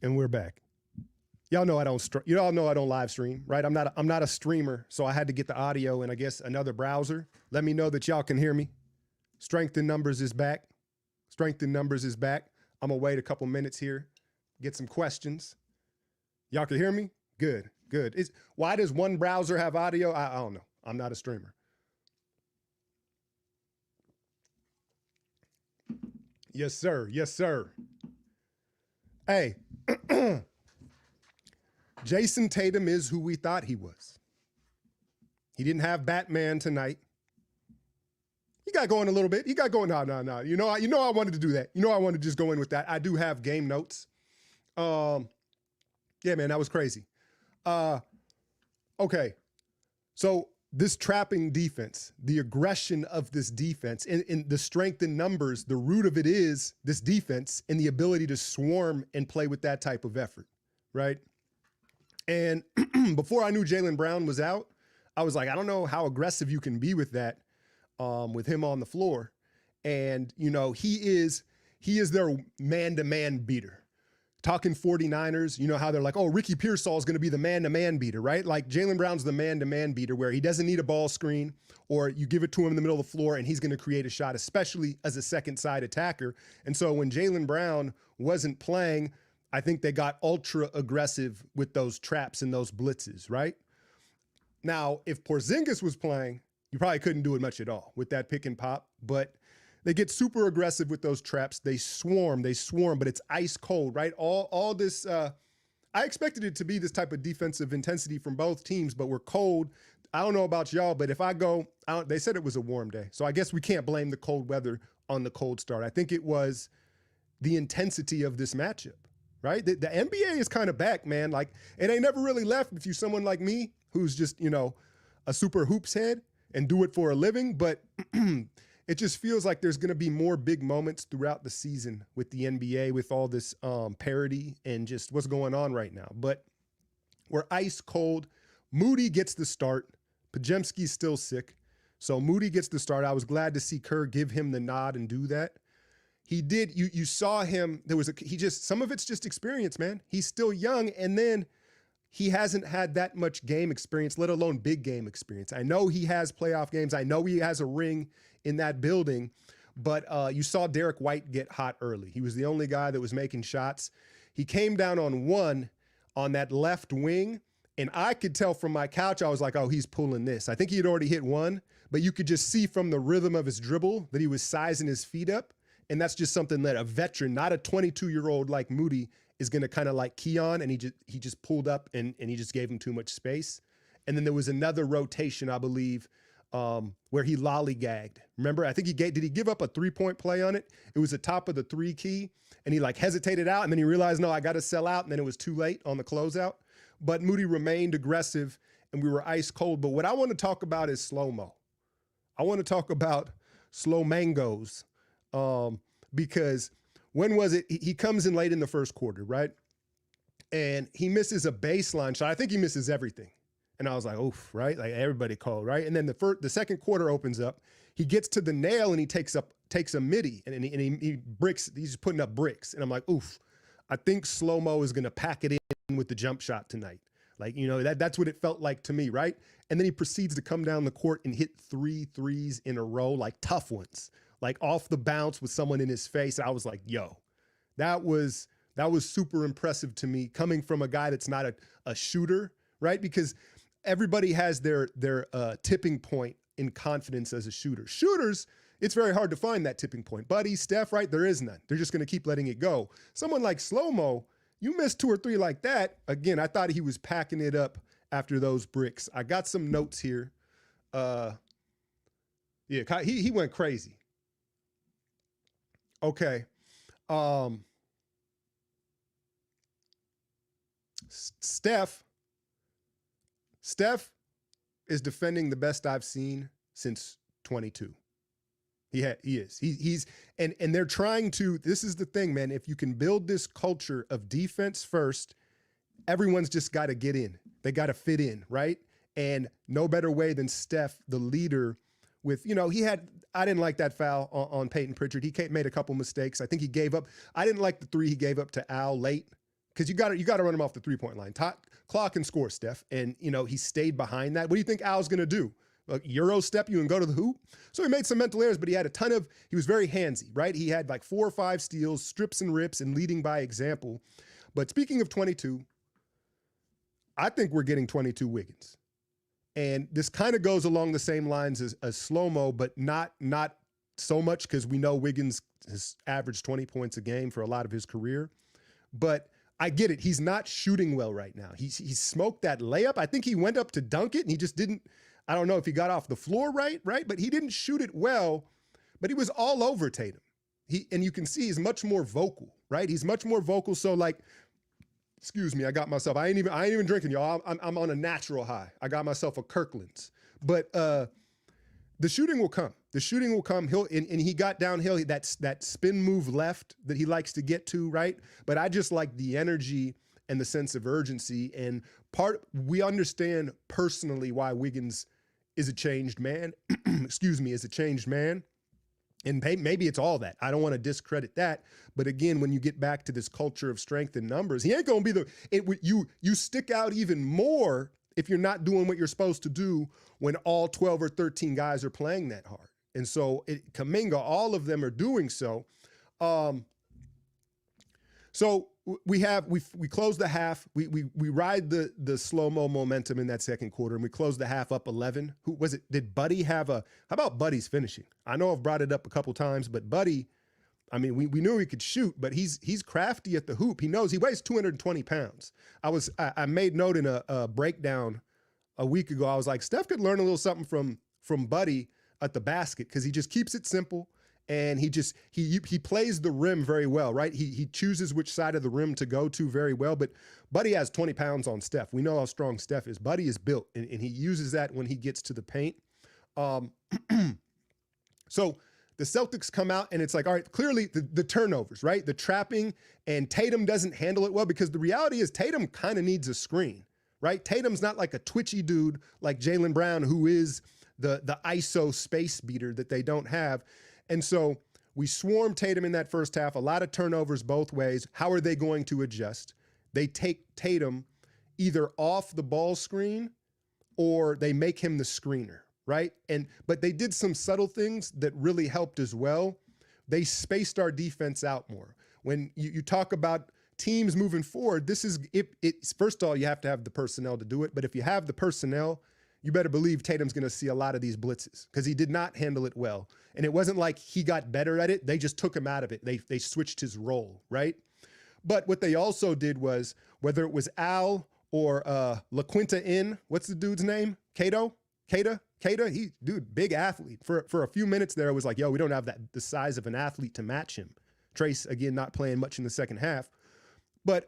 And we're back. Y'all know I don't. You all know I don't live stream, right? I'm not a streamer, so I had to get the audio and I guess another browser. Let me know that y'all can hear me. Strength in Numbers is back. Strength in Numbers is back. I'm gonna wait a couple minutes here, get some questions. Y'all can hear me? Good, good. Why does one browser have audio? I don't know. I'm not a streamer. Yes, sir. Yes, sir. Hey. Jason Tatum is who we thought he was. He didn't have Batman tonight. He got going a little bit. He got going. No. You know I wanted to do that. You know I wanted to just go in with that. I do have game notes. Yeah, man, that was crazy. Okay. So this trapping defense, the aggression of this defense, and the strength in numbers, the root of it is this defense and the ability to swarm and play with that type of effort, right? And before I knew Jaylen Brown was out, I was like, I don't know how aggressive you can be with that, with him on the floor. And, you know, he is their man-to-man beater. Talking 49ers, you know how they're like, oh, Ricky Pearsall is going to be the man-to-man beater, right? Like Jaylen Brown's the man-to-man beater where he doesn't need a ball screen or you give it to him in the middle of the floor and he's going to create a shot, especially as a second side attacker. And so when Jaylen Brown wasn't playing, I think they got ultra aggressive with those traps and those blitzes, right? Now, if Porzingis was playing, you probably couldn't do it much at all with that pick and pop, but they get super aggressive with those traps. They swarm, but it's ice cold, right? All this, I expected it to be this type of defensive intensity from both teams, but we're cold. I don't know about y'all, but if I go, they said it was a warm day. So I guess we can't blame the cold weather on the cold start. I think it was the intensity of this matchup. Right? The NBA is kind of back, man. Like, it ain't never really left if you're someone like me who's just, you know, a super hoops head and do it for a living. But it just feels like there's going to be more big moments throughout the season with the NBA, with all this parity and just what's going on right now. But we're ice cold. Moody gets the start. Pajemski's still sick. So Moody gets the start. I was glad to see Kerr give him the nod and do that. He did. You saw him. Some of it's just experience, man. He's still young. And then he hasn't had that much game experience, let alone big game experience. I know he has playoff games. I know he has a ring in that building, but you saw Derek White get hot early. He was the only guy that was making shots. He came down on one on that left wing. And I could tell from my couch, I was like, oh, he's pulling this. I think he had already hit one, but you could just see from the rhythm of his dribble that he was sizing his feet up. And that's just something that a veteran, not a 22-year-old like Moody, is going to kind of like key on. And he just pulled up and he just gave him too much space. And then there was another rotation, I believe, where he lollygagged. Remember, I think did he give up a 3-point play on it? It was the top of the 3 key and he like hesitated out and then he realized, no, I got to sell out. And then it was too late on the closeout. But Moody remained aggressive and we were ice cold. But what I want to talk about is slow-mo. I want to talk about slow mangoes. Because when was it? He comes in late in the first quarter, right? And he misses a baseline shot. I think he misses everything. And I was like, oof, right? Like everybody called, right? And then the second quarter opens up. He gets to the nail and he takes a midi and he bricks. He's putting up bricks. And I'm like, oof, I think slow-mo is going to pack it in with the jump shot tonight. Like, you know, that's what it felt like to me, right? And then he proceeds to come down the court and hit 3 threes in a row, like tough ones. Like off the bounce with someone in his face. I was like, yo, that was super impressive to me coming from a guy that's not a shooter, right? Because everybody has their tipping point in confidence as a shooter. Shooters, it's very hard to find that tipping point. Buddy, Steph, right? There is none. They're just going to keep letting it go. Someone like Slow-Mo, you miss 2 or 3 like that. Again, I thought he was packing it up after those bricks. I got some notes here. Yeah, he went crazy. Okay. Steph is defending the best I've seen since 22. He is. He's and they're trying to, this is the thing, man. If you can build this culture of defense first, everyone's just got to get in. They got to fit in, right? And no better way than Steph, the leader, with, you know, I didn't like that foul on Peyton Pritchard. He made a couple mistakes. I think he gave up. I didn't like the 3 he gave up to Al late because you got to run him off the 3-point line. Clock and score, Steph. And, he stayed behind that. What do you think Al's going to do? Like Euro step you and go to the hoop? So he made some mental errors, but he was very handsy, right? He had like 4 or 5 steals, strips and rips, and leading by example. But speaking of 22, I think we're getting 22 Wiggins. And this kind of goes along the same lines as slow-mo, but not so much, because we know Wiggins has averaged 20 points a game for a lot of his career. But I get it. He's not shooting well right now. He smoked that layup. I think he went up to dunk it, and he just didn't. I don't know if he got off the floor right, but he didn't shoot it well. But he was all over Tatum. And you can see he's much more vocal, right? He's much more vocal. So like, excuse me, I got myself. I ain't even drinking, y'all. I'm on a natural high. I got myself a Kirkland's. But the shooting will come. The shooting will come. And he got downhill. That spin move left that he likes to get to, right? But I just like the energy and the sense of urgency. And we understand personally why Wiggins is a changed man. Excuse me, is a changed man. And maybe it's all that. I don't want to discredit that. But again, when you get back to this culture of strength in numbers, he ain't going to be you stick out even more if you're not doing what you're supposed to do when all 12 or 13 guys are playing that hard. And so Kuminga, all of them are doing so. So we close the half. We ride the slow-mo momentum in that second quarter, and we close the half up 11. Who was it? Did Buddy how about Buddy's finishing? I know I've brought it up a couple times, but Buddy, I mean, we knew he could shoot, but he's crafty at the hoop. He knows he weighs 220 pounds. I made note in a breakdown a week ago. I was like, Steph could learn a little something from Buddy at the basket, because he just keeps it simple. And he plays the rim very well, right? He chooses which side of the rim to go to very well. But Buddy has 20 pounds on Steph. We know how strong Steph is. Buddy is built, and he uses that when he gets to the paint. So the Celtics come out, and it's like, all right, clearly the turnovers, right? The trapping, and Tatum doesn't handle it well, because the reality is Tatum kind of needs a screen, right? Tatum's not like a twitchy dude like Jaylen Brown, who is the ISO space beater that they don't have. And so we swarm Tatum in that first half, a lot of turnovers both ways. How are they going to adjust? They take Tatum either off the ball screen or they make him the screener, right? But they did some subtle things that really helped as well. They spaced our defense out more. When you talk about teams moving forward, it's first of all, you have to have the personnel to do it. But if you have the personnel, you better believe Tatum's going to see a lot of these blitzes, because he did not handle it well. And it wasn't like he got better at it. They just took him out of it. They switched his role, right? But what they also did was, whether it was Al or LaQuinta what's the dude's name? Keita, big athlete. For a few minutes there, it was like, yo, we don't have the size of an athlete to match him. Trace, again, not playing much in the second half. But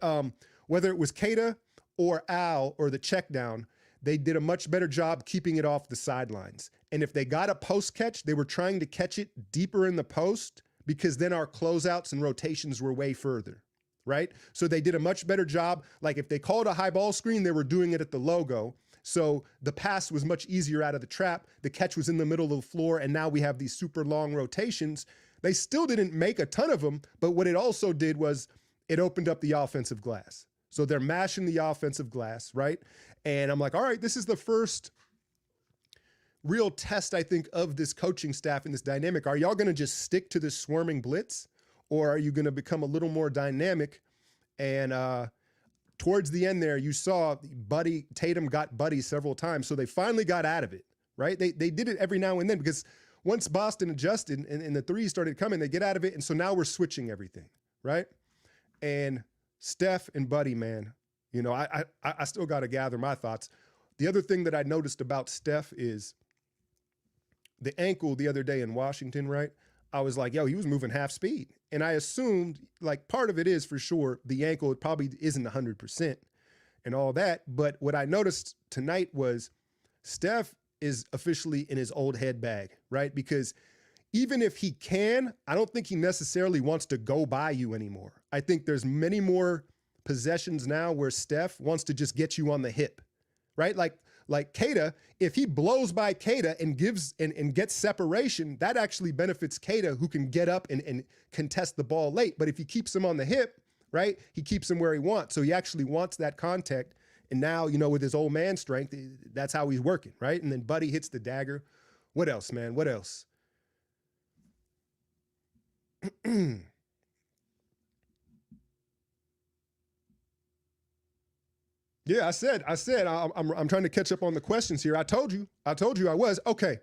whether it was Keita or Al or the check down, they did a much better job keeping it off the sidelines. And if they got a post catch, they were trying to catch it deeper in the post, because then our closeouts and rotations were way further, right? So they did a much better job. Like if they called a high ball screen, they were doing it at the logo. So the pass was much easier out of the trap. The catch was in the middle of the floor, and now we have these super long rotations. They still didn't make a ton of them, but what it also did was it opened up the offensive glass. So they're mashing the offensive glass, right? And I'm like, all right, this is the first real test, I think, of this coaching staff and this dynamic. Are y'all going to just stick to this swarming blitz, or are you going to become a little more dynamic? And towards the end there, you saw Tatum got Buddy several times, so they finally got out of it, right? They did it every now and then, because once Boston adjusted and the threes started coming, they get out of it, and so now we're switching everything, right? And Steph and Buddy, man, I still got to gather my thoughts. The other thing that I noticed about Steph is the ankle the other day in Washington, right? I was like, yo, he was moving half speed. And I assumed, like, part of it is for sure the ankle probably isn't 100% and all that. But what I noticed tonight was Steph is officially in his old head bag, right? Because even if he can, I don't think he necessarily wants to go by you anymore. I think there's many more possessions now where Steph wants to just get you on the hip, right? Like Keita, if he blows by Keita and gives and gets separation, that actually benefits Keita, who can get up and contest the ball late. But if he keeps him on the hip, right? He keeps him where he wants. So he actually wants that contact. And now, with his old man strength, that's how he's working, right? And then Buddy hits the dagger. What else, man? What else? Yeah, I said, I'm trying to catch up on the questions here. I told you I was. Okay.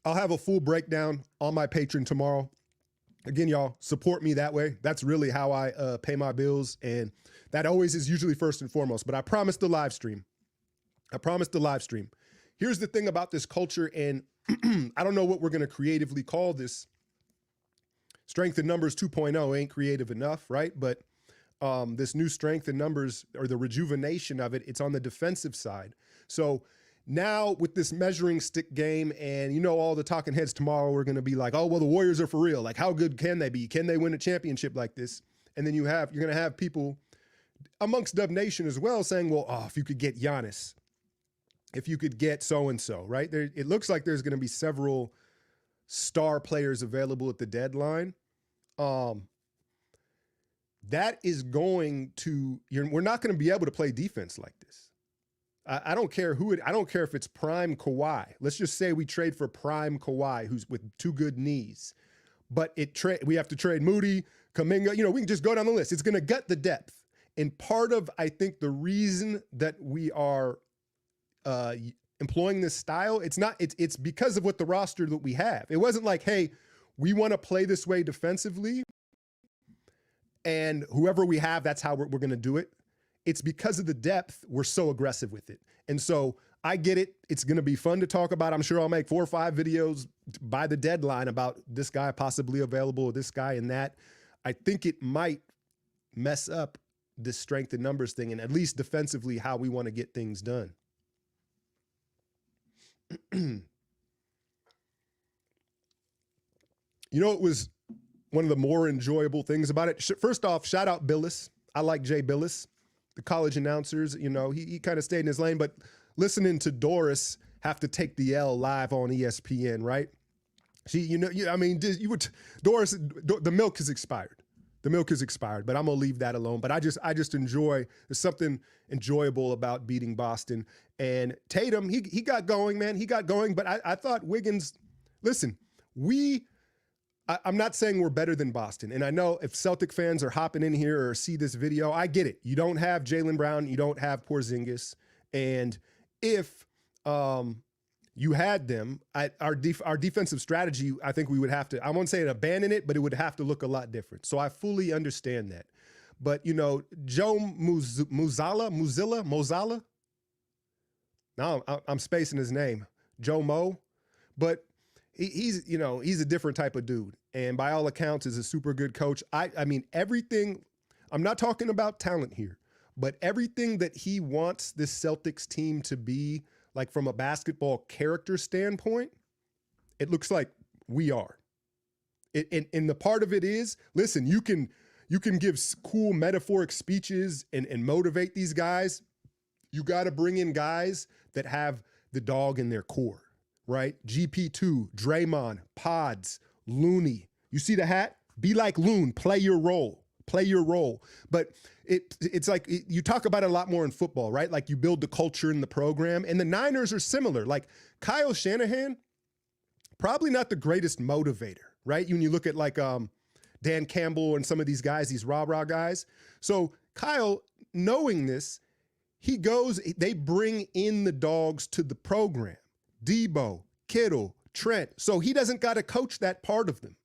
I'll have a full breakdown on my Patreon tomorrow. Again, y'all, support me that way. That's really how I pay my bills. And that always is usually first and foremost. But I promised the live stream. Here's the thing about this culture, and I don't know what we're going to creatively call this. Strength in Numbers 2.0 ain't creative enough, right? But this new Strength in Numbers, or the rejuvenation of it, it's on the defensive side. So now with this measuring stick game, and all the talking heads tomorrow are going to be like, oh, well, the Warriors are for real. Like, how good can they be? Can they win a championship like this? And then you're going to have people amongst Dub Nation as well saying, well, if you could get Giannis, if you could get so-and-so, right? It looks like there's going to be several star players available at the deadline. That is going to, we're not going to be able to play defense like this. I don't care I don't care if it's prime Kawhi. Let's just say we trade for prime Kawhi, who's with two good knees, but we have to trade Moody, Kuminga. We can just go down the list. It's going to gut the depth. And part of, I think, the reason that we are employing this style, it's because of what the roster that we have. It wasn't like, hey, we want to play this way defensively, and whoever we have, that's how we're going to do it. It's because of the depth, we're so aggressive with it. And so I get it. It's going to be fun to talk about. I'm sure I'll make 4 or 5 videos by the deadline about this guy possibly available, this guy and that. I think it might mess up this strength in numbers thing, and at least defensively how we want to get things done. It was one of the more enjoyable things about it. First off, shout out Billis. I like Jay Billis, the college announcers. He kind of stayed in his lane, but listening to Doris have to take the L live on ESPN, right? Doris, the milk is expired. The milk is expired, but I'm going to leave that alone. But I just enjoy, there's something enjoyable about beating Boston. And Tatum, he got going, man. He got going, but I thought Wiggins, listen, I'm not saying we're better than Boston. And I know if Celtic fans are hopping in here or see this video, I get it. You don't have Jaylen Brown. You don't have Porzingis. And if you had them, our defensive strategy, I think we would have to, I won't say abandon it, but it would have to look a lot different. So I fully understand that. But, Joe Mozilla? No, I'm spacing his name. Joe Mo. But he's a different type of dude. And by all accounts is a super good coach. I mean, everything, I'm not talking about talent here, but everything that he wants this Celtics team to be, like from a basketball character standpoint, it looks like we are. And the part of it is, listen, you can give cool metaphoric speeches and motivate these guys. You got to bring in guys that have the dog in their core, right? GP2, Draymond, Pods, Looney. You see the hat? Be like Loon. Play your role. But it's like you talk about it a lot more in football, right? Like you build the culture in the program, and the Niners are similar. Like Kyle Shanahan, probably not the greatest motivator, right? When you look at like Dan Campbell and some of these guys, these rah-rah guys. So Kyle, knowing this, they bring in the dogs to the program. Debo, Kittle, Trent. So he doesn't got to coach that part of them.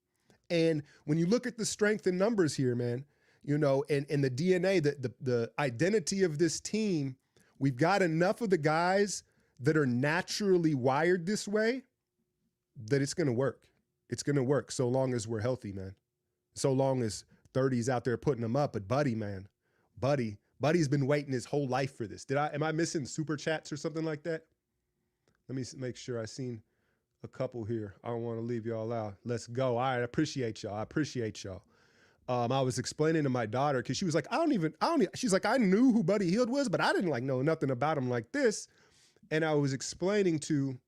And when you look at the strength in numbers here, man, and the DNA, the identity of this team, we've got enough of the guys that are naturally wired this way that it's going to work. It's going to work so long as we're healthy, man. So long as 30's out there putting them up. But Buddy's been waiting his whole life for this. Am I missing super chats or something like that? Let me make sure I seen a couple here. I don't want to leave y'all out. Let's go. All right. I appreciate y'all. I was explaining to my daughter, because she was like, she's like, I knew who Buddy Hield was, but I didn't know nothing about him like this. And I was explaining to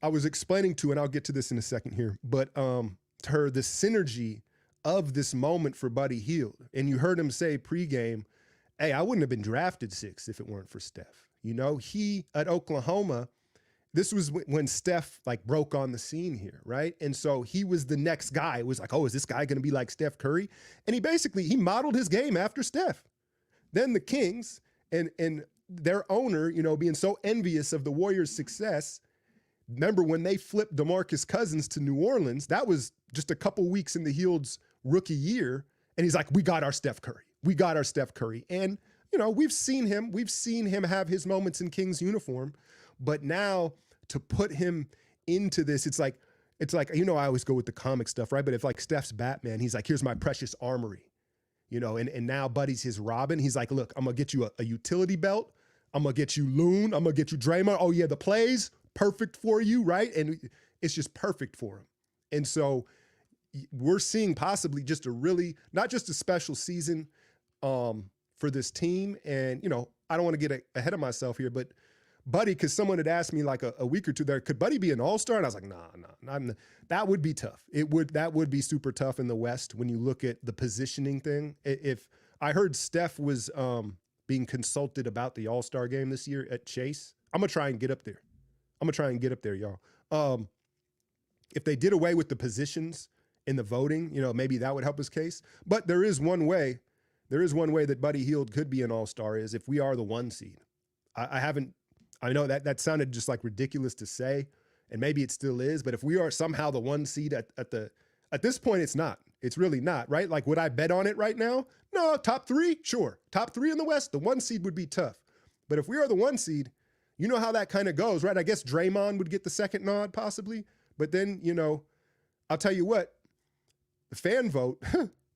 I was explaining to, and I'll get to this in a second here, but to her, the synergy of this moment for Buddy Hield. And you heard him say pregame, hey, I wouldn't have been drafted 6 if it weren't for Steph. You know, he at Oklahoma, this was when Steph like broke on the scene here, right? And so he was the next guy. It was like, oh, is this guy going to be like Steph Curry? And he modeled his game after Steph. Then the Kings and their owner, you know, being so envious of the Warriors' success. Remember when they flipped DeMarcus Cousins to New Orleans, that was just a couple weeks in the Hield's rookie year. And he's like, we got our Steph Curry. We got our Steph Curry. And, you know, we've seen him have his moments in Kings uniform, but now to put him into this, it's like, you know, I always go with the comic stuff, right? But if like Steph's Batman, he's like, here's my precious armory, you know, and now Buddy's his Robin. He's like, look, I'm gonna get you a utility belt. I'm gonna get you Loon. I'm gonna get you Draymond. Oh yeah, the plays, perfect for you, right? And it's just perfect for him. And so we're seeing possibly just not just a special season for this team. And, you know, I don't want to get ahead of myself here, but Buddy, because someone had asked me like a week or two there, could Buddy be an all-star? And I was like, nah, that would be tough. That would be super tough in the West when you look at the positioning thing. If I heard Steph was being consulted about the all-star game this year at Chase, I'm going to try and get up there. Y'all. If they did away with the positions in the voting, you know, maybe that would help his case. But there is one way that Buddy Hield could be an all-star is if we are the 1 seed. I know that sounded just like ridiculous to say, and maybe it still is, but if we are somehow the 1 seed at this point, it's not. It's really not, right? Like, would I bet on it right now? No, top 3, sure. Top 3 in the West, the 1 seed would be tough. But if we are the 1 seed, you know how that kind of goes, right? I guess Draymond would get the second nod possibly, but then, you know, I'll tell you what, the fan vote,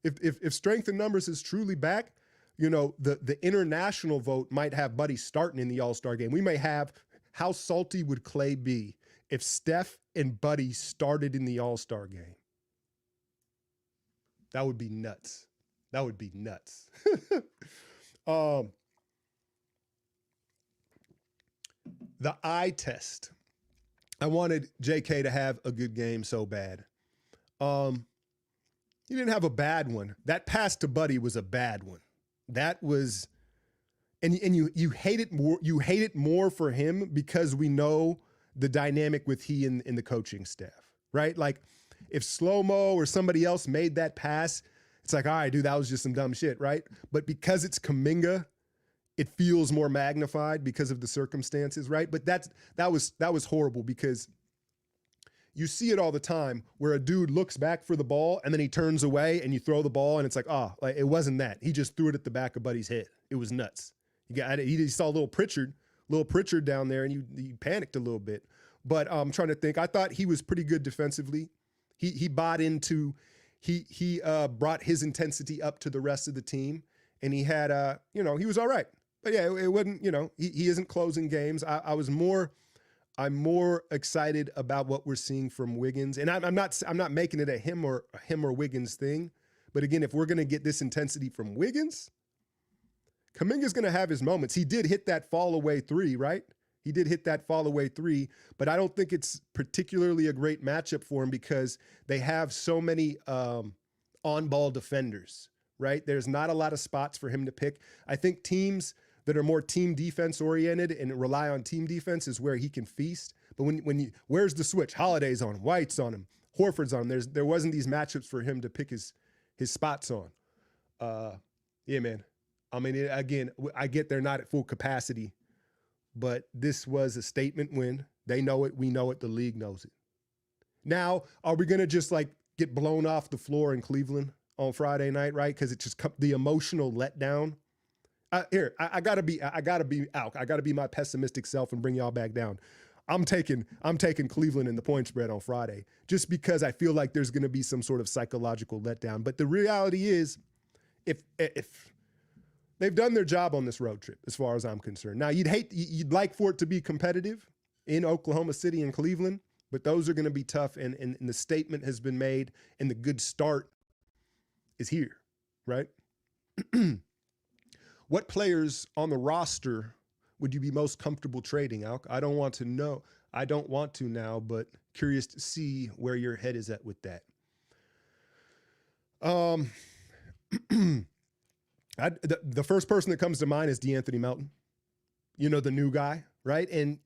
if strength in numbers is truly back, you know, the international vote might have Buddy starting in the All-Star game. We may have, how salty would Clay be if Steph and Buddy started in the All-Star game? That would be nuts. The eye test. I wanted JK to have a good game so bad. He didn't have a bad one. That pass to Buddy was a bad one. That was, and you hate it more. You hate it more for him because we know the dynamic with he and the coaching staff, right? Like if Slow-Mo or somebody else made that pass, it's like, all right, dude, that was just some dumb shit, right? But because it's Kuminga, it feels more magnified because of the circumstances, right? But that was horrible because you see it all the time where a dude looks back for the ball and then he turns away and you throw the ball and it's like, like it wasn't that. He just threw it at the back of Buddy's head. It was nuts. He saw little Pritchard down there and he panicked a little bit. But I'm trying to think. I thought he was pretty good defensively. He bought into, he brought his intensity up to the rest of the team and he had, he was all right. But yeah, it wasn't, he isn't closing games. I'm more excited about what we're seeing from Wiggins. And I'm not making it a him or Wiggins thing. But again, if we're going to get this intensity from Wiggins, Kuminga's going to have his moments. He did hit that fall away 3, right? He did hit that fall away 3, but I don't think it's particularly a great matchup for him because they have so many on-ball defenders, right? There's not a lot of spots for him to pick. I think teams that are more team defense oriented and rely on team defense is where he can feast. But where's the switch? Holiday's on him, White's on him, Horford's on him. There wasn't these matchups for him to pick his spots on. Yeah, man. I mean, again, I get they're not at full capacity, but this was a statement win. They know it. We know it. The league knows it. Now, are we going to just like get blown off the floor in Cleveland on Friday night, right? Because it's just the emotional letdown. I gotta be out. I gotta be my pessimistic self and bring y'all back down. I'm taking Cleveland in the point spread on Friday just because I feel like there's gonna be some sort of psychological letdown. But the reality is, if they've done their job on this road trip, as far as I'm concerned. Now you'd like for it to be competitive in Oklahoma City and Cleveland, but those are gonna be tough. And the statement has been made, and the good start is here, right? What players on the roster would you be most comfortable trading, Alk? I don't want to know. I don't want to now, but curious to see where your head is at with that. Um, the first person that comes to mind is DeAnthony Melton, the new guy, right? And,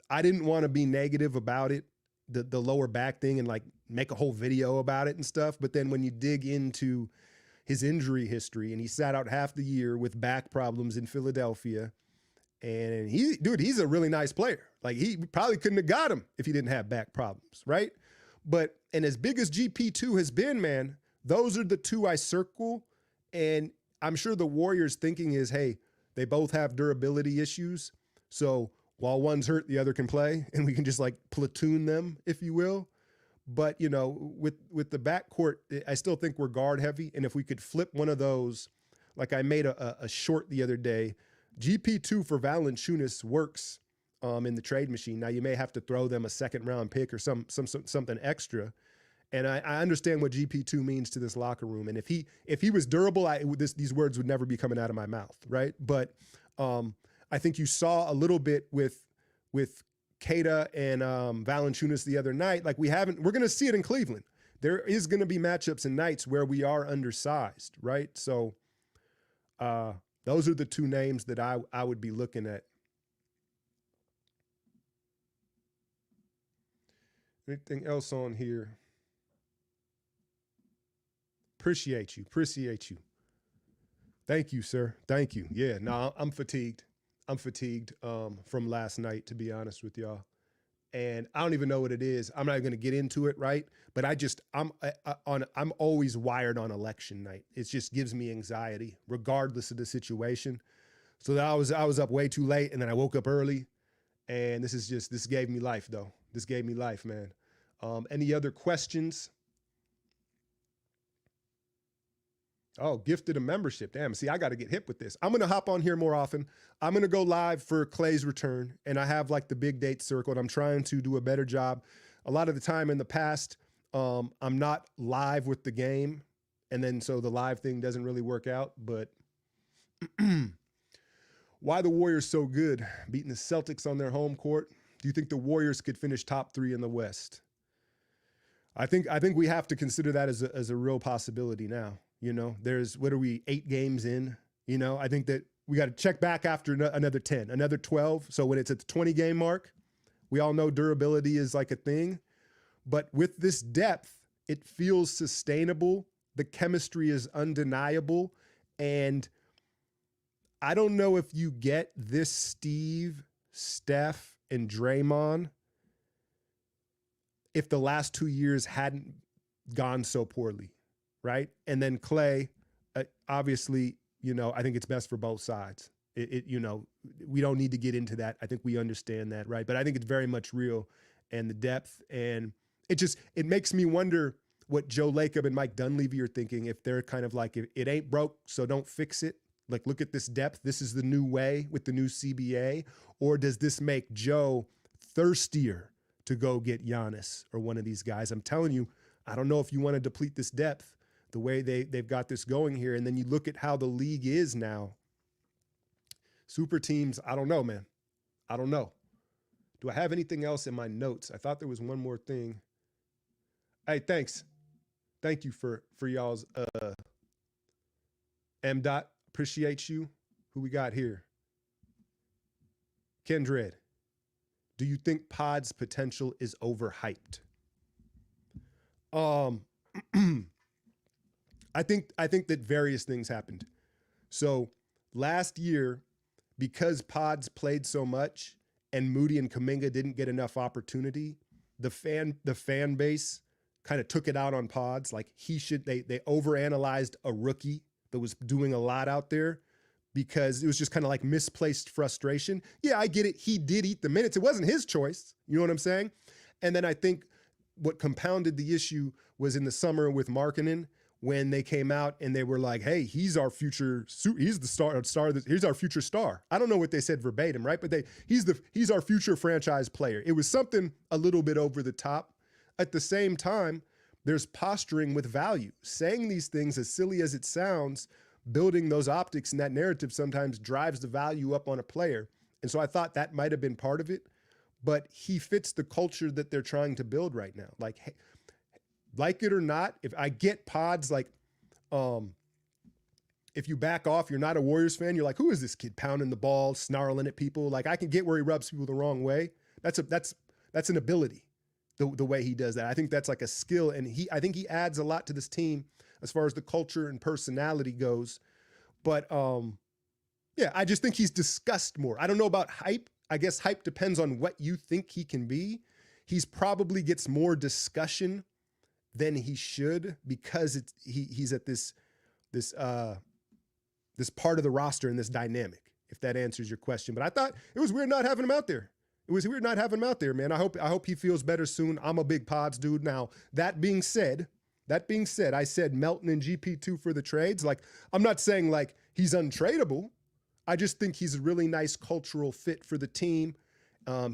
I didn't want to be negative about it, the lower back thing, and like make a whole video about it and stuff. But then when you dig into his injury history, and he sat out half the year with back problems in Philadelphia, and he's a really nice player. Like, he probably couldn't have got him if he didn't have back problems, right? And as big as GP2 has been, man, those are the two I circle. And I'm sure the Warriors' thinking is, hey, they both have durability issues. So while one's hurt, the other can play, and we can just like platoon them, if you will. But, with the backcourt, I still think we're guard heavy. And if we could flip one of those, like I made a short the other day, GP2 for Valanciunas works in the trade machine. Now, you may have to throw them a second round pick or something extra. And I understand what GP2 means to this locker room. And if he was durable, these words would never be coming out of my mouth, right? But I think you saw a little bit with Keita and Valanciunas the other night. Like, we're going to see it in Cleveland. There is going to be matchups and nights where we are undersized, right? So those are the two names that I would be looking at. Anything else on here? Appreciate you. Thank you, sir. Thank you. Yeah, no, I'm fatigued. From last night, to be honest with y'all. And I don't even know what it is. I'm not even going to get into it, right? But I'm always wired on election night. It just gives me anxiety, regardless of the situation. So that I was up way too late, and then I woke up early, and this gave me life, though. This gave me life, man. Any other questions? Oh, gifted a membership. Damn, see, I got to get hip with this. I'm going to hop on here more often. I'm going to go live for Clay's return, and I have like the big date circled. I'm trying to do a better job. A lot of the time in the past, I'm not live with the game, and then so the live thing doesn't really work out. But why the Warriors so good, beating the Celtics on their home court? Do you think the Warriors could finish top 3 in the West? I think we have to consider that as a real possibility now. There's, what are we, 8 games in? I think that we got to check back after another 10, another 12. So when it's at the 20-game mark, we all know durability is like a thing. But with this depth, it feels sustainable. The chemistry is undeniable. And I don't know if you get this Steve, Steph, and Draymond if the last 2 years hadn't gone so poorly. Right. And then Clay, obviously, I think it's best for both sides. We don't need to get into that. I think we understand that. Right. But I think it's very much real, and the depth, and it makes me wonder what Joe Lacob and Mike Dunleavy are thinking, if they're kind of like, it ain't broke, so don't fix it. Like, look at this depth. This is the new way with the new CBA. Or does this make Joe thirstier to go get Giannis or one of these guys? I'm telling you, I don't know if you want to deplete this depth the way they've got this going here. And then you look at how the league is now. Super teams, I don't know, man. I don't know. Do I have anything else in my notes? I thought there was one more thing. Hey, thanks. Thank you for y'all's M. Dot. Appreciate you. Who we got here? Kendred. Do you think Pod's potential is overhyped? I think that various things happened. So last year, because Pods played so much and Moody and Kuminga didn't get enough opportunity, the fan base kind of took it out on Pods. Like, they overanalyzed a rookie that was doing a lot out there, because it was just kind of like misplaced frustration. Yeah, I get it. He did eat the minutes. It wasn't his choice. You know what I'm saying? And then I think what compounded the issue was in the summer with Markkanen, when they came out and they were like, hey, he's our future, he's the star, he's our future star. I don't know what they said verbatim, right? But he's our future franchise player. It was something a little bit over the top. At the same time, there's posturing with value. Saying these things, as silly as it sounds, building those optics and that narrative sometimes drives the value up on a player. And so I thought that might have been part of it. but he fits the culture that they're trying to build right now. Like, hey, like it or not, if I get pods like, if you back off, you're not a Warriors fan, you're like, who is this kid pounding the ball, snarling at people? Like, I can get where he rubs people the wrong way. That's an ability, the way he does that. I think that's like a skill, and I think he adds a lot to this team as far as the culture and personality goes. But yeah, I just think he's discussed more. I don't know about hype. I guess hype depends on what you think he can be. He's probably gets more discussion than he should because he's at this part of the roster and this dynamic, if that answers your question. But I thought it was weird not having him out there. It was weird not having him out there, man. I hope he feels better soon. I'm a big Pods dude. Now, that being said, I said Melton and GP2 for the trades. Like, I'm not saying like he's untradeable. I just think he's a really nice cultural fit for the team.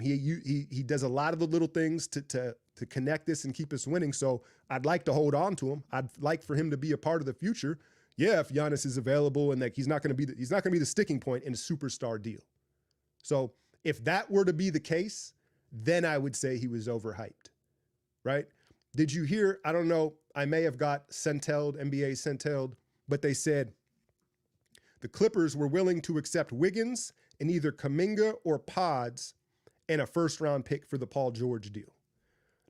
He does a lot of the little things to connect this and keep us winning. So I'd like to hold on to him. I'd like for him to be a part of the future. Yeah, if Giannis is available and like he's not going to be the sticking point in a superstar deal. So if that were to be the case, then I would say he was overhyped, right? Did you hear? I don't know. I may have got NBA centelled, but they said the Clippers were willing to accept Wiggins and either Kuminga or Pods and a first-round pick for the Paul George deal.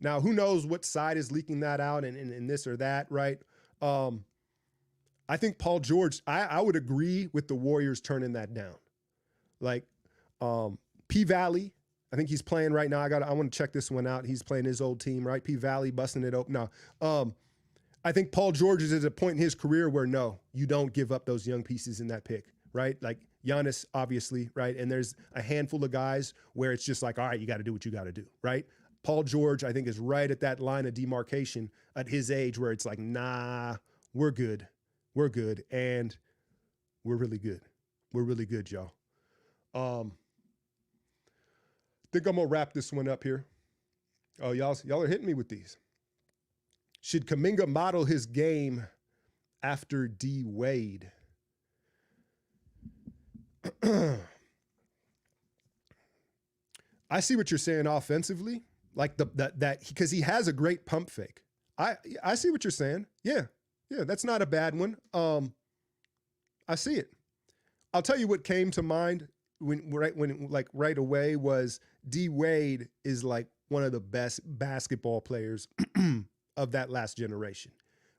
Now, who knows what side is leaking that out and this or that, right? I think Paul George, I would agree with the Warriors turning that down. Like, P-Valley, I think he's playing right now. I want to check this one out. He's playing his old team, right? P-Valley busting it open. Now, I think Paul George is at a point in his career where, no, you don't give up those young pieces in that pick, right? Like Giannis, obviously, right? And there's a handful of guys where it's just like, all right, you got to do what you got to do, right? Paul George, I think, is right at that line of demarcation at his age where it's like, nah, we're good. We're good. And we're really good. We're really good, y'all. I think I'm going to wrap this one up here. Oh, y'all are hitting me with these. Should Kuminga model his game after D Wade? I see what you're saying offensively, like that because he has a great pump fake. I see what you're saying. Yeah, that's not a bad one. I see it. I'll tell you what came to mind right away was D Wade is like one of the best basketball players of that last generation.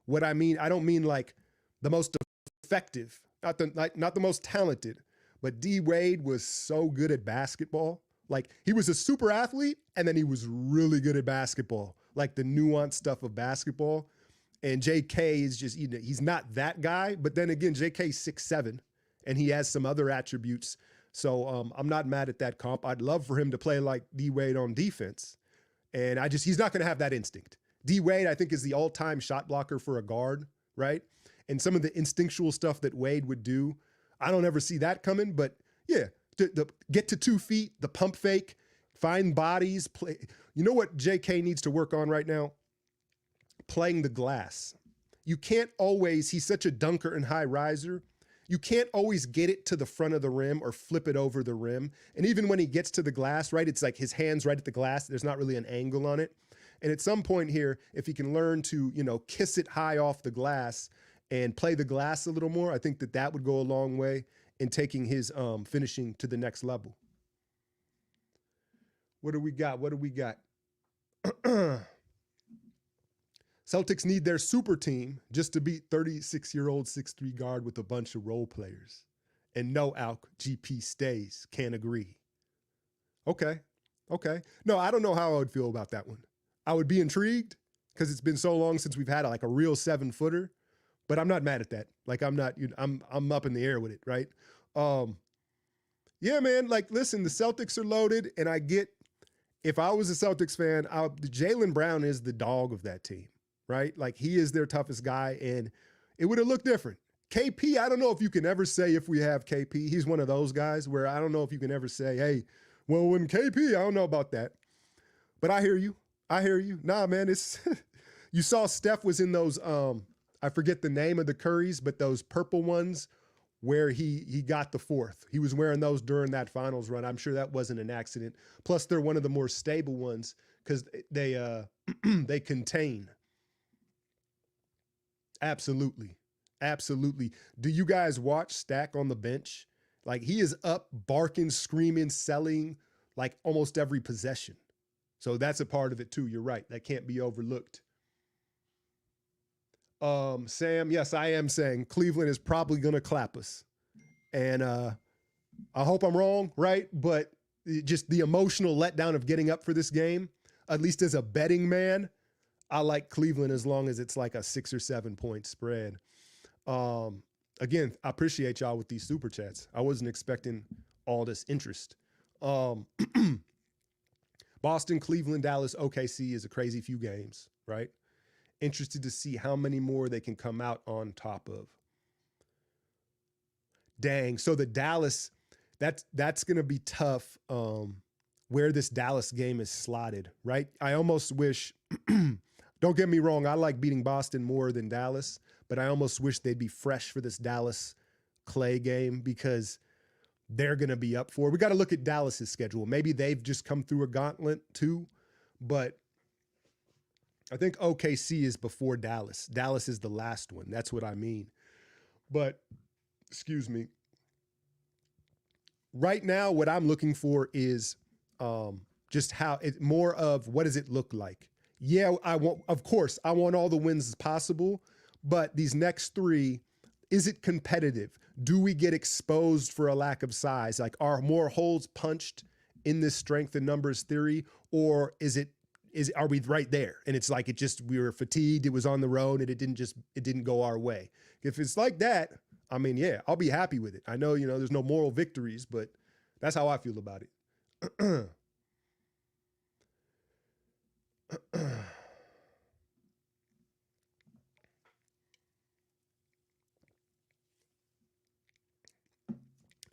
What I mean, I don't mean like the most effective, not the most talented, but D Wade was so good at basketball. Like he was a super athlete and then he was really good at basketball, like the nuanced stuff of basketball. And JK is just, he's not that guy, but then again, JK's 6'7", and he has some other attributes. So I'm not mad at that comp. I'd love for him to play like D Wade on defense. And he's not going to have that instinct. D Wade, I think, is the all-time shot blocker for a guard, right? And some of the instinctual stuff that Wade would do, I don't ever see that coming. But yeah, get to 2 feet, the pump fake, find bodies, play. You know what JK needs to work on right now? Playing the glass. You can't always, he's such a dunker and high riser. You can't always get it to the front of the rim or flip it over the rim. And even when he gets to the glass, right, it's like his hand's right at the glass. There's not really an angle on it. And at some point here, if he can learn to, kiss it high off the glass and play the glass a little more, I think that would go a long way in taking his finishing to the next level. What do we got? Celtics need their super team just to beat 36-year-old 6'3" guard with a bunch of role players. And no, Alk, GP stays. Can't agree. Okay. No, I don't know how I would feel about that one. I would be intrigued because it's been so long since we've had like a real 7-footer, but I'm not mad at that. Like I'm up in the air with it, right? Yeah, man, like listen, the Celtics are loaded and I get, if I was a Celtics fan, Jaylen Brown is the dog of that team, right? Like he is their toughest guy and it would have looked different. KP, I don't know if you can ever say if we have KP, he's one of those guys where I don't know if you can ever say, hey, well, when KP, I don't know about that. But I hear you. Nah, man, it's you saw Steph was in those, I forget the name of the Currys, but those purple ones where he got the fourth. He was wearing those during that finals run. I'm sure that wasn't an accident. Plus, they're one of the more stable ones because they they contain. Absolutely. Absolutely. Do you guys watch Stack on the bench? Like he is up, barking, screaming, selling like almost every possession. So that's a part of it too. You're right. That can't be overlooked. Sam, yes, I am saying Cleveland is probably going to clap us. And I hope I'm wrong, right? But just the emotional letdown of getting up for this game, at least as a betting man, I like Cleveland as long as it's like a 6 or 7 point spread. Again, I appreciate y'all with these super chats. I wasn't expecting all this interest. Boston, Cleveland, Dallas, OKC is a crazy few games, right? Interested to see how many more they can come out on top of. Dang. So the Dallas, that's going to be tough where this Dallas game is slotted, right? I almost wish, don't get me wrong, I like beating Boston more than Dallas, but I almost wish they'd be fresh for this Dallas Clay game because they're going to be up for it. We got to look at Dallas's schedule. Maybe they've just come through a gauntlet too, but I think OKC is before Dallas. Dallas is the last one. That's what I mean. But, excuse me. Right now, what I'm looking for is just how it more of what does it look like? Yeah, of course, I want all the wins as possible, but these next three, is it competitive? Do we get exposed for a lack of size? Like, are more holes punched in this strength and numbers theory, or are we right there? And it's like we were fatigued, it was on the road, and it didn't go our way. If it's like that, I mean, yeah, I'll be happy with it. I know, there's no moral victories, but that's how I feel about it.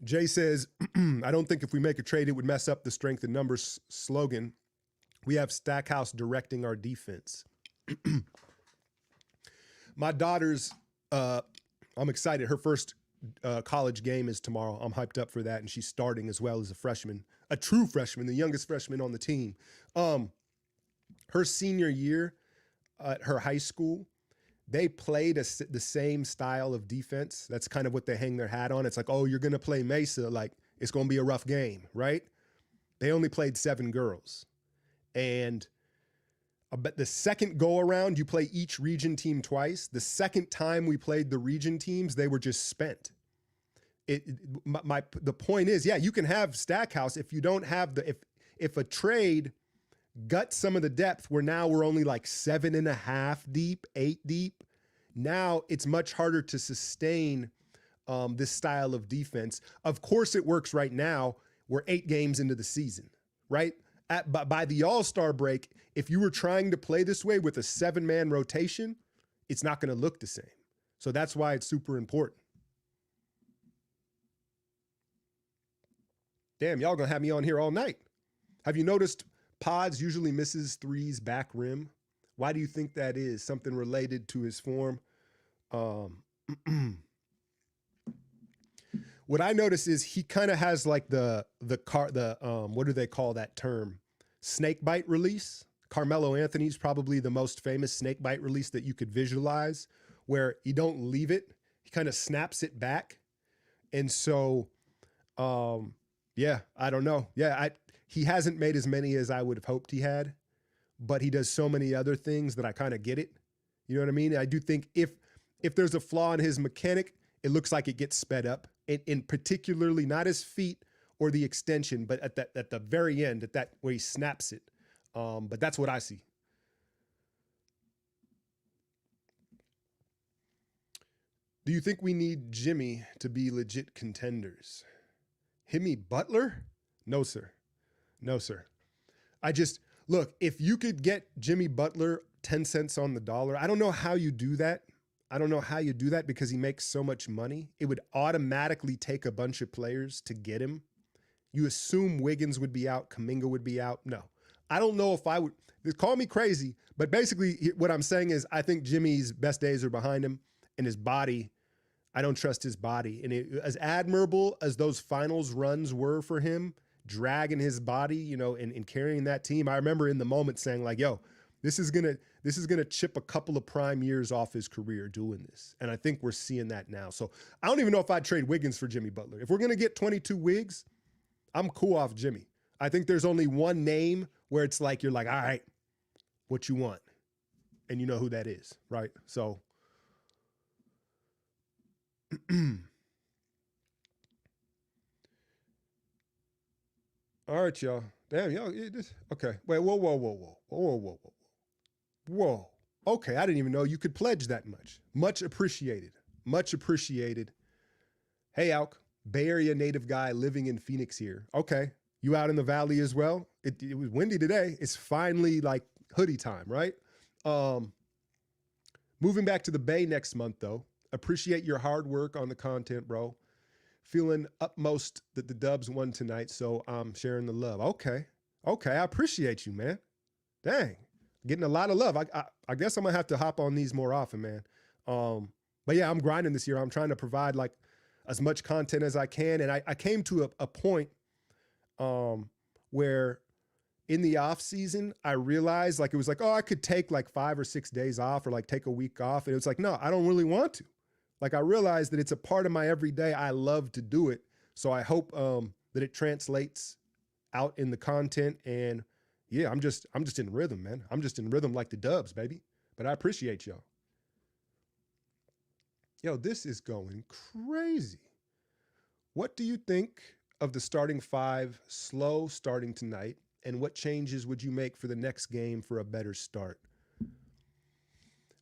Jay says, I don't think if we make a trade, it would mess up the strength and numbers slogan. We have Stackhouse directing our defense. My daughter's, I'm excited. Her first college game is tomorrow. I'm hyped up for that. And she's starting as well as a freshman, a true freshman, the youngest freshman on the team. Her senior year at her high school, they played the same style of defense. That's kind of what they hang their hat on. It's like, oh, you're going to play Mesa. Like, it's going to be a rough game, right? They only played 7 girls. And but the second go around, you play each region team twice. The second time we played the region teams, they were just spent. The point is, yeah, you can have Stackhouse if you don't have if a trade gut some of the depth where now we're only like 7.5 deep, 8 deep. Now it's much harder to sustain this style of defense. Of course it works right now. We're 8 games into the season, right? By the All-Star break, if you were trying to play this way with a 7-man rotation, it's not going to look the same. So that's why it's super important. Damn, y'all going to have me on here all night. Have you noticed Pods usually misses threes back rim? Why do you think that is? Something related to his form? What I notice is he kind of has like the what do they call that term? Snake bite release. Carmelo Anthony's probably the most famous snake bite release that you could visualize, where you don't leave it, he kind of snaps it back. And so, yeah, I don't know. Yeah, he hasn't made as many as I would have hoped he had, but he does so many other things that I kind of get it. You know what I mean? I do think if there's a flaw in his mechanic, it looks like it gets sped up. In particularly not his feet or the extension, but at the very end, at that where he snaps it. But that's what I see. Do you think we need Jimmy to be legit contenders? Jimmy Butler? No, sir. No, sir. Look, if you could get Jimmy Butler 10 cents on the dollar, I don't know how you do that. I don't know how you do that because he makes so much money. It would automatically take a bunch of players to get him. You assume Wiggins would be out, Kuminga would be out. No, I don't know if I would. Call me crazy, but basically what I'm saying is I think Jimmy's best days are behind him, and his body I don't trust his body. And as admirable as those finals runs were for him, dragging his body, you know, and carrying that team, I remember in the moment saying like, yo, this is gonna chip a couple of prime years off his career doing this. And I think we're seeing that now. So I don't even know if I'd trade Wiggins for Jimmy Butler. If we're gonna get 22 Wigs, I'm cool off Jimmy. I think there's only one name where it's like, you're like, all right, what you want? And you know who that is, right? So all right, y'all. Damn, y'all. Okay. Wait, whoa, whoa, whoa, whoa, whoa, whoa, whoa, whoa. Okay, I didn't even know you could pledge that much. Much appreciated. Much appreciated. Hey, Alk, Bay Area native guy living in Phoenix here. Okay, you out in the valley as well? It was windy today. It's finally like hoodie time, right? Moving back to the Bay next month, though. Appreciate your hard work on the content, bro. Feeling utmost that the Dubs won tonight, so I'm sharing the love. Okay, I appreciate you, man. Dang, getting a lot of love. I guess I'm gonna have to hop on these more often, man. But yeah, I'm grinding this year. I'm trying to provide like as much content as I can, and I came to a point where in the off season I realized like it was like, oh, I could take like 5 or 6 days off or like take a week off, and it was like, no, I don't really want to. Like I realized that it's a part of my everyday. I love to do it. So I hope that it translates out in the content. And yeah, I'm just in rhythm, man. I'm just in rhythm like the Dubs, baby. But I appreciate y'all. Yo, this is going crazy. What do you think of the starting five slow starting tonight? And what changes would you make for the next game for a better start?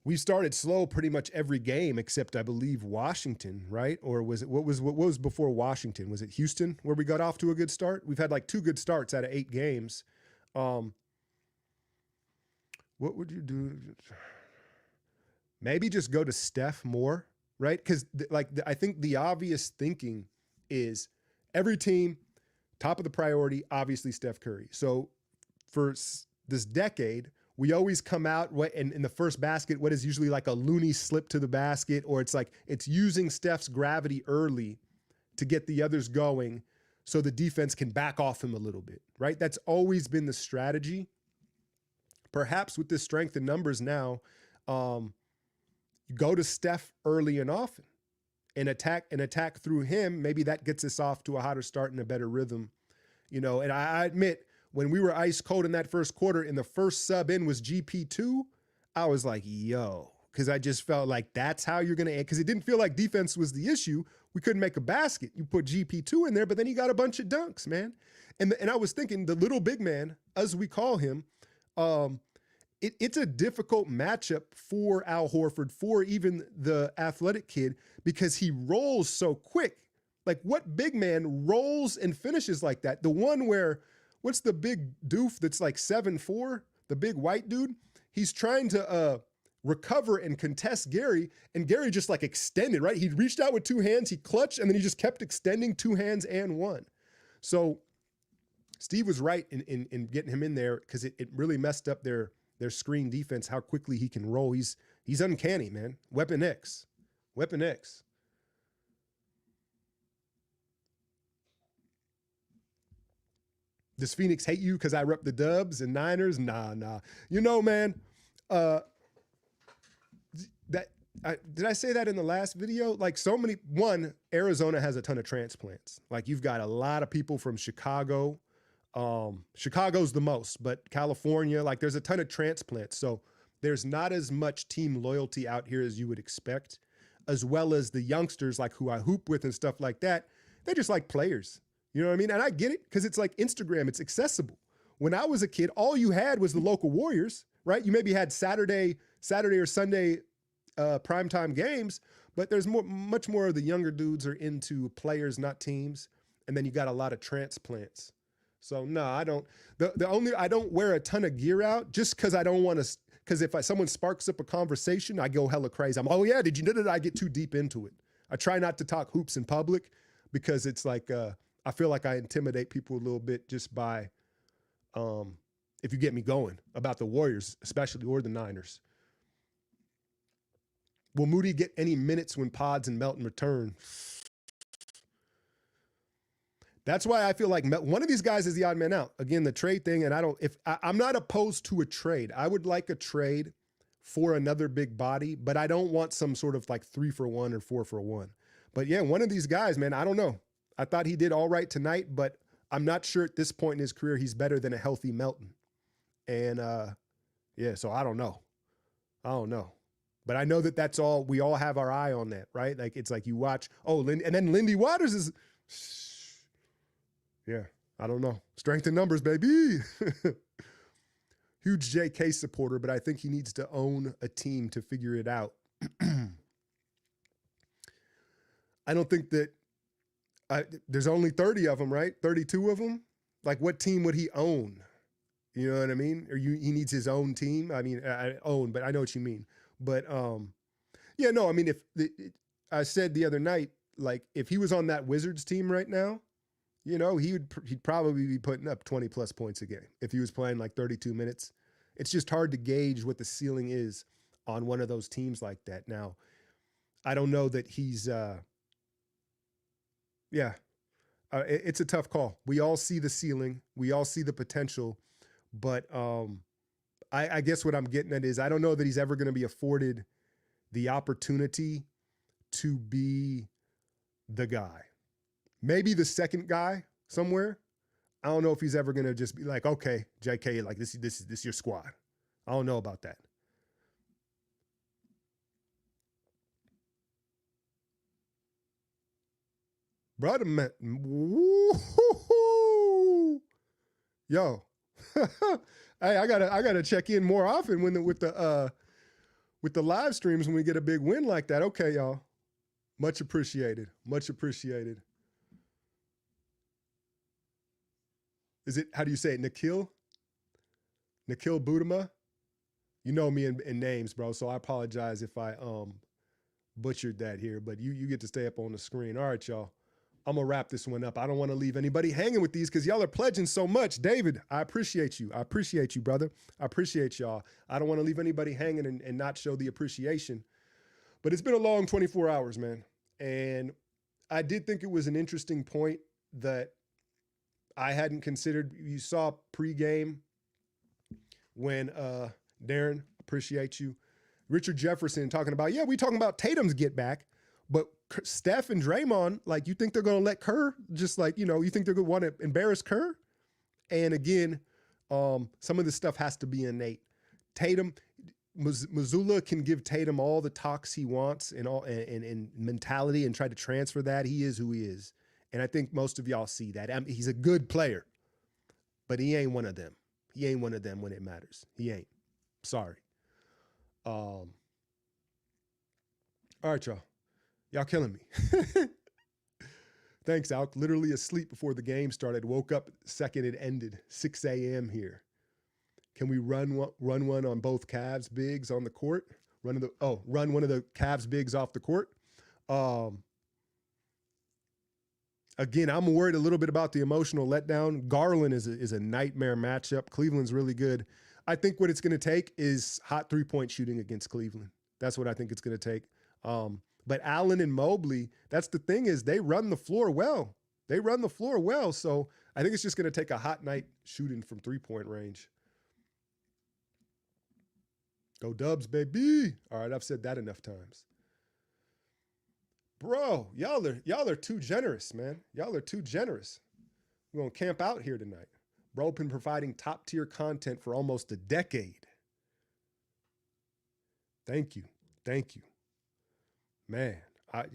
We started slow pretty much every game except I believe Washington, right? Or was it what was before Washington? Was it Houston where we got off to a good start? We've had like 2 good starts out of 8 games. What would you do? Maybe just go to Steph more, right? Because I think the obvious thinking is every team, top of the priority, obviously Steph Curry. So for this decade, we always come out in the first basket, what is usually like a loony slip to the basket, or it's like it's using Steph's gravity early to get the others going so the defense can back off him a little bit, right? That's always been the strategy. Perhaps with this strength in numbers now, you go to Steph early and often and attack through him. Maybe that gets us off to a hotter start and a better rhythm, you know. And I admit, when we were ice cold in that first quarter and the first sub in was GP2, I was like, yo, because I just felt like that's how you're going to end. Because it didn't feel like defense was the issue. We couldn't make a basket. You put GP2 in there, but then he got a bunch of dunks, man. And I was thinking the little big man, as we call him, it's a difficult matchup for Al Horford, for even the athletic kid, because he rolls so quick. Like what big man rolls and finishes like that? The one where, what's the big doof that's like 7'4", the big white dude? He's trying to recover and contest Gary, and Gary just like extended, right? He reached out with 2 hands, he clutched, and then he just kept extending 2 hands and 1. So Steve was right in getting him in there because it really messed up their screen defense, how quickly he can roll. He's uncanny, man. Weapon X. Weapon X. Does Phoenix hate you because I rep the Dubs and Niners? Nah. You know, man, did I say that in the last video? Like Arizona has a ton of transplants. Like you've got a lot of people from Chicago. Chicago's the most, but California, like there's a ton of transplants. So there's not as much team loyalty out here as you would expect, as well as the youngsters like who I hoop with and stuff like that. They just like players. You know what I mean? And I get it because it's like Instagram, it's accessible. When I was a kid, all you had was the local Warriors, right? You maybe had Saturday or Sunday primetime games, but there's much more of the younger dudes are into players, not teams. And then you got a lot of transplants. So no, I don't. I don't wear a ton of gear out just because I don't want to. Because if someone sparks up a conversation, I go hella crazy. Oh yeah, did you know that? I get too deep into it. I try not to talk hoops in public because it's like I feel like I intimidate people a little bit just by if you get me going about the Warriors, especially, or the Niners. Will Moody get any minutes when Pods and Melton return? That's why I feel like one of these guys is the odd man out. Again, the trade thing, and I'm not opposed to a trade. I would like a trade for another big body, but I don't want some sort of like 3-for-1 or 4-for-1. But yeah, one of these guys, man, I don't know. I thought he did all right tonight, but I'm not sure at this point in his career he's better than a healthy Melton. And yeah, so I don't know. But I know that that's all, we all have our eye on that, right? Like, it's like you watch, and then Lindy Waters is, yeah, I don't know. Strength in numbers, baby. Huge JK supporter, but I think he needs to own a team to figure it out. I don't think that, there's only 30 of them, right? 32 of them? Like, what team would he own? You know what I mean? Or he needs his own team? I mean, but I know what you mean. But, yeah, no, I mean, I said the other night, like, if he was on that Wizards team right now, you know, he'd probably be putting up 20-plus points a game if he was playing like 32 minutes. It's just hard to gauge what the ceiling is on one of those teams like that. Now, I don't know that he's, it's a tough call. We all see the ceiling. We all see the potential. But I guess what I'm getting at is I don't know that he's ever going to be afforded the opportunity to be the guy. Maybe the second guy somewhere. I don't know if he's ever going to just be like, okay, JK, like this is your squad. I don't know about that. Brother, man. Woo-hoo-hoo. Yo. Hey, I gotta check in more often with the live streams when we get a big win like that. Okay, y'all. Much appreciated. Much appreciated. Is it, how do you say it? Nikhil Budama? You know me in names, bro, so I apologize if I butchered that here, but you get to stay up on the screen. All right, y'all. I'm going to wrap this one up. I don't want to leave anybody hanging with these because y'all are pledging so much. David, I appreciate you. I appreciate you, brother. I appreciate y'all. I don't want to leave anybody hanging and not show the appreciation. But it's been a long 24 hours, man. And I did think it was an interesting point that I hadn't considered. You saw pregame when Darren, appreciate you. Richard Jefferson talking about, we talking about Tatum's get back, but Steph and Draymond, like, you think they're going to let Kerr just like, you think they're going to want to embarrass Kerr? And again, some of this stuff has to be innate. Tatum, Mazzulla can give Tatum all the talks he wants and mentality and try to transfer that. He is who he is. And I think most of y'all see that. I mean, he's a good player, but he ain't one of them. He ain't one of them when it matters. He ain't. Sorry. All right, y'all. Y'all killing me. Thanks, Alk. Literally asleep before the game started. Woke up second it ended. 6 a.m. here. Can we run one on both Cavs bigs on the court? Run one of the Cavs bigs off the court. Again, I'm worried a little bit about the emotional letdown. Garland is a nightmare matchup. Cleveland's really good. I think what it's going to take is hot three-point shooting against Cleveland. That's what I think it's going to take. But Allen and Mobley, that's the thing, is they run the floor well. So I think it's just going to take a hot night shooting from three-point range. Go Dubs, baby. All right, I've said that enough times. Bro, y'all are too generous, man. Y'all are too generous. We're going to camp out here tonight. Bro, been providing top-tier content for almost a decade. Thank you. Man, I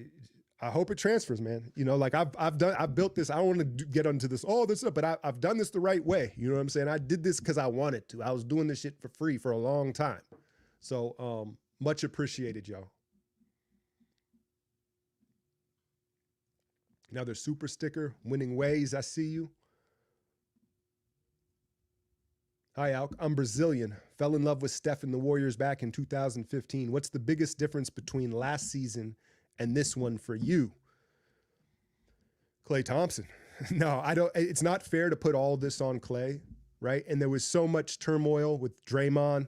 hope it transfers, man. Like I've built this. I don't want to get onto this, but I've done this the right way. You know what I'm saying? I did this because I wanted to. I was doing this shit for free for a long time. So much appreciated, y'all. Another super sticker, winning ways. I see you. Hi, Alk. I'm Brazilian. Fell in love with Steph and the Warriors back in 2015. What's the biggest difference between last season and this one for you? Klay Thompson. No, I don't. It's not fair to put all this on Klay, right? And there was so much turmoil with Draymond.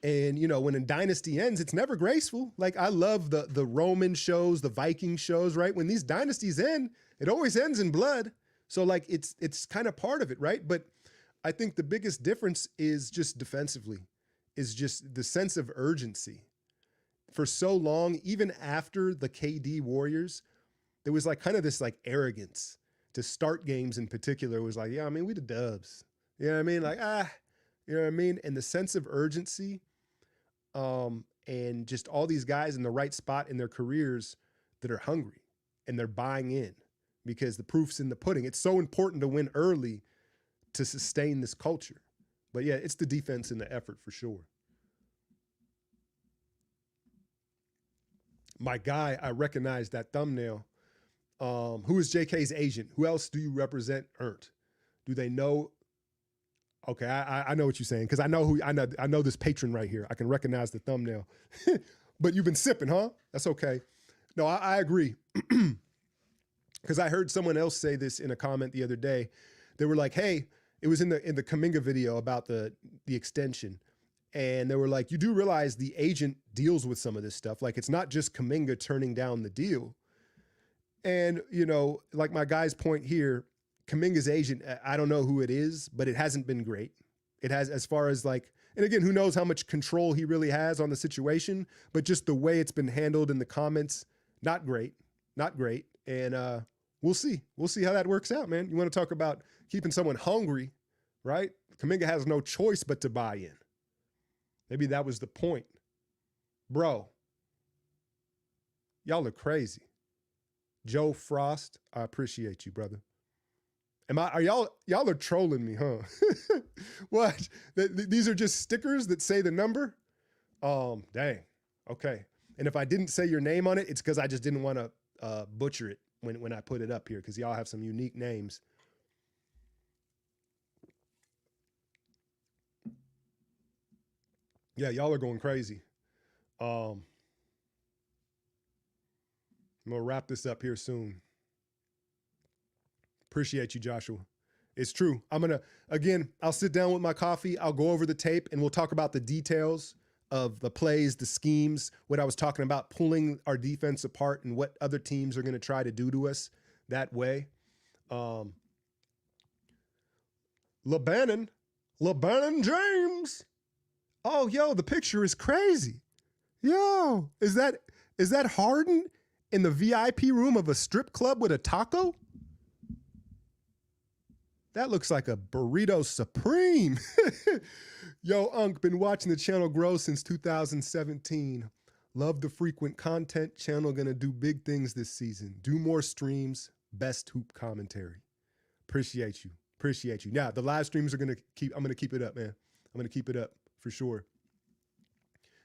And when a dynasty ends, it's never graceful. Like I love the Roman shows, the Viking shows, right? When these dynasties end, it always ends in blood. So like it's kind of part of it, right? But I think the biggest difference is just defensively, is just the sense of urgency. For so long, even after the KD Warriors, there was like kind of this like arrogance to start games in particular. It was like, yeah, I mean, we the Dubs. You know what I mean? Like, you know what I mean? And the sense of urgency, and just all these guys in the right spot in their careers that are hungry and they're buying in because the proof's in the pudding. It's so important to win early to sustain this culture. But yeah, it's the defense and the effort for sure. My guy, I recognize that thumbnail. Who is JK's agent? Who else do you represent? Ernst? Do they know? Okay, I know what you're saying because I know this patron right here. I can recognize the thumbnail. But you've been sipping, huh? That's okay. No, I agree. Because I heard someone else say this in a comment the other day. They were like, "Hey," it was in the Kuminga video about the extension, and they were like, "You do realize the agent deals with some of this stuff. Like it's not just Kuminga turning down the deal." And like my guy's point here. Kuminga's agent, I don't know who it is, but it hasn't been great. It has, as far as like, and again, who knows how much control he really has on the situation, but just the way it's been handled in the comments, not great, not great. And we'll see how that works out, man. You want to talk about keeping someone hungry, right? Kuminga has no choice but to buy in. Maybe that was the point. Bro, y'all are crazy. Joe Frost, I appreciate you, brother. Y'all are trolling me, huh? What? These are just stickers that say the number? Dang. Okay. And if I didn't say your name on it, it's because I just didn't want to butcher it when I put it up here, because y'all have some unique names. Yeah, y'all are going crazy. I'm gonna wrap this up here soon. Appreciate you, Joshua. It's true. I'll sit down with my coffee. I'll go over the tape and we'll talk about the details of the plays, the schemes, what I was talking about, pulling our defense apart and what other teams are going to try to do to us that way. LeBanon James. Oh, yo, the picture is crazy. Yo, is that Harden in the VIP room of a strip club with a taco? That looks like a burrito supreme. Yo, Unc, been watching the channel grow since 2017. Love the frequent content. Channel gonna do big things this season. Do more streams. Best hoop commentary. Appreciate you. Now, the live streams I'm gonna keep it up, man. I'm gonna keep it up for sure.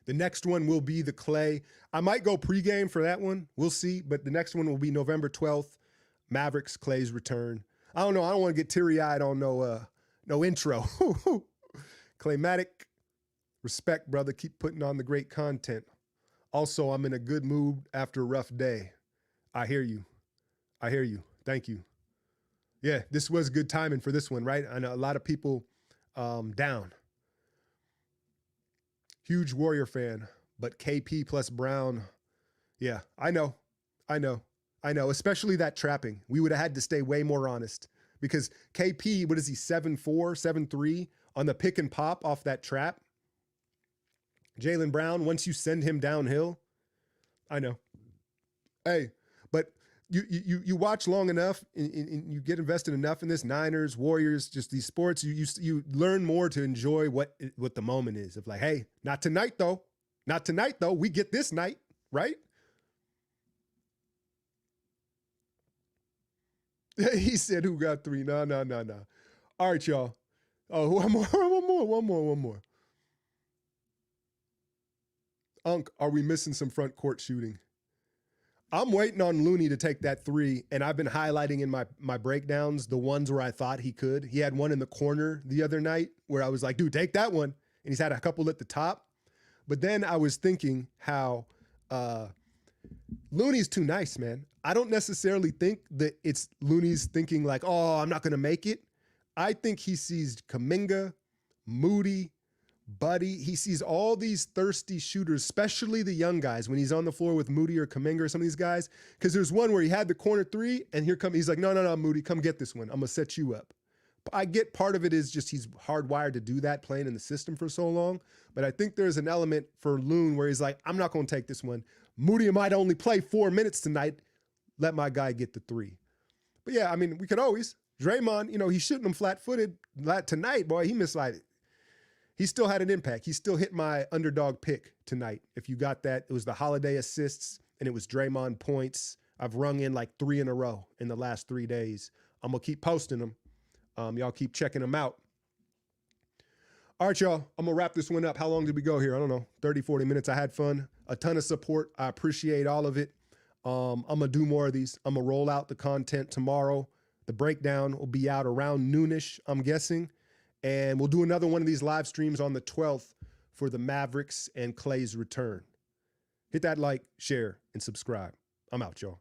The next one will be the Clay. I might go pregame for that one. We'll see. But the next one will be November 12th. Mavericks, Clay's return. I don't know. I don't want to get teary-eyed on no intro. Claymatic, respect, brother. Keep putting on the great content. Also, I'm in a good mood after a rough day. I hear you. Thank you. Yeah, this was good timing for this one, right? I know a lot of people down. Huge Warrior fan, but KP plus Brown. Yeah, I know. Especially that trapping. We would have had to stay way more honest because KP, what is he, 7'4", 7'3", on the pick and pop off that trap? Jaylen Brown, once you send him downhill, I know. Hey, but you watch long enough and you get invested enough in this, Niners, Warriors, just these sports, you learn more to enjoy what the moment is of like, hey, not tonight though. We get this night, right? He said, who got three? No. All right, y'all. Oh, one more. Unc, are we missing some front court shooting? I'm waiting on Looney to take that three, and I've been highlighting in my breakdowns the ones where I thought he could. He had one in the corner the other night where I was like, dude, take that one. And he's had a couple at the top. But then I was thinking how Looney's too nice, man. I don't necessarily think that it's Looney's thinking like, oh, I'm not going to make it. I think he sees Kuminga, Moody, buddy, he sees all these thirsty shooters, especially the young guys, when he's on the floor with Moody or Kuminga or some of these guys. Because there's one where he had the corner three, and he's like, no, Moody, come get this one. I'm going to set you up. I get part of it is just he's hardwired to do that, playing in the system for so long. But I think there's an element for Loon where he's like, I'm not going to take this one. Moody might only play 4 minutes tonight. Let my guy get the three. But yeah, I mean, we could always. Draymond, he's shooting them flat-footed. Tonight, boy, he missed like, he still had an impact. He still hit my underdog pick tonight. If you got that, it was the Holiday assists and it was Draymond points. I've rung in like 3 in a row in the last 3 days. I'm going to keep posting them. Y'all keep checking them out. All right, y'all. I'm going to wrap this one up. How long did we go here? I don't know. 30, 40 minutes. I had fun. A ton of support. I appreciate all of it. I'm going to do more of these. I'm going to roll out the content tomorrow. The breakdown will be out around noonish, I'm guessing. And we'll do another one of these live streams on the 12th for the Mavericks and Clay's return. Hit that like, share, and subscribe. I'm out, y'all.